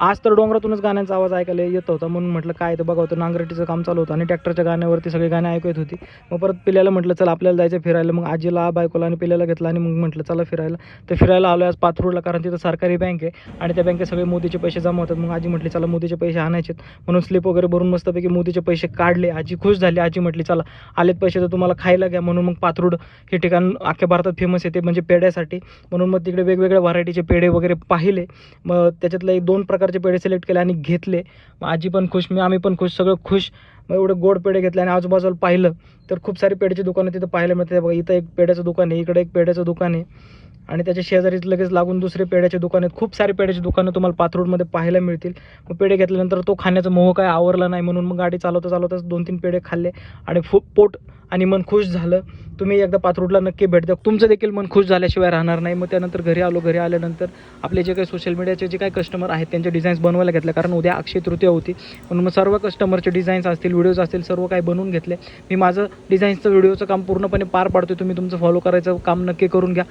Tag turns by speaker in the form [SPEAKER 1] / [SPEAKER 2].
[SPEAKER 1] आज तर डोंगरातूनच गाण्यांचा आवाज ऐकायला येत होता, म्हणून म्हटलं काय तर बघावं. तर नांगरटीचं काम चालू होतं आणि ट्रॅक्टरच्या गाण्यावरती सगळे गाणे ऐकू येत होती. मग परत पिल्याला म्हटलं चल आपल्याला जायचं फिरायला. मग आजीला, बायकोला आणि पिल्याला घेतलं आणि मग म्हटलं चला फिरायला. तर फिरायला आलो आज पाथरूडला, कारण तिथं सरकारी बँक आहे आणि त्या बँकेत सगळे मोदीचे पैसे जमा होतात. मग आजी म्हटली चला मोदीचे पैसे आणायचेत, म्हणून स्लिप वगैरे भरून मस्तपैकी मोदीचे पैसे काढले. आजी खुश झाली. आजी म्हटली चला आलेत पैसे तर तुम्हाला खायला घ्या. म्हणून मग पाथरूड हे ठिकाण अख्ख्या भारतात फेमस आहे ते म्हणजे पेढ्यासाठी. म्हणून मग तिकडे वेगवेगळ्या व्हरायटीचे पेढे वगैरे पाहिले. मग त्याच्यातले 1-2 प्रकारचे पेढे सिलेक्ट केले आणि घेतले. मग आजी पण खुश, आम्ही पण खुश, सगळं खुश. मग एवढे गोड पेढे घेतले आणि आजूबाजूला पाहिलं तर खूप सारी पेढ्याची दुकानं तिथं पाहायला मिळते. बघा इथं एक पेढ्याचं दुकान आहे, इकडे एक पेढ्याचं दुकान आहे आणि त्याच्या शेजारीच लगेच लागून दुसरे पेढ्याचे दुकान आहेत. खूप सारे पेढ्याची दुकानं तुम्हाला पाथरूडमध्ये पाहायला मिळतील. मग पेढे घेतल्यानंतर तो खाण्याचा मोह काय आवरला नाही, म्हणून मग गाडी चालवता चालवताच 2-3 पेढे खाल्ले आणि पोट आणि मन खुश झालं. तुम्ही एकदा पाथरूडला नक्की भेट द्या, तुमचं देखील मन खुश झाल्याशिवाय राहणार नाही. मग त्यानंतर घरी आलो. घरी आल्यानंतर आपले जे काही सोशल मीडियाचे जे काही कस्टमर आहेत त्यांचे डिझाईन्स बनवायला घेतले, कारण उद्या अक्षय तृतीया होती. म्हणून मग सर्व कस्टमरचे डिझाईन्स असतील, व्हिडिओज असतील, सर्व काही बनवून घेतले. मी माझं डिझाईन्सचं व्हिडिओचं काम पूर्णपणे पार पाडतो. तुम्ही तुमचं फॉलो करायचं काम नक्की करून घ्या.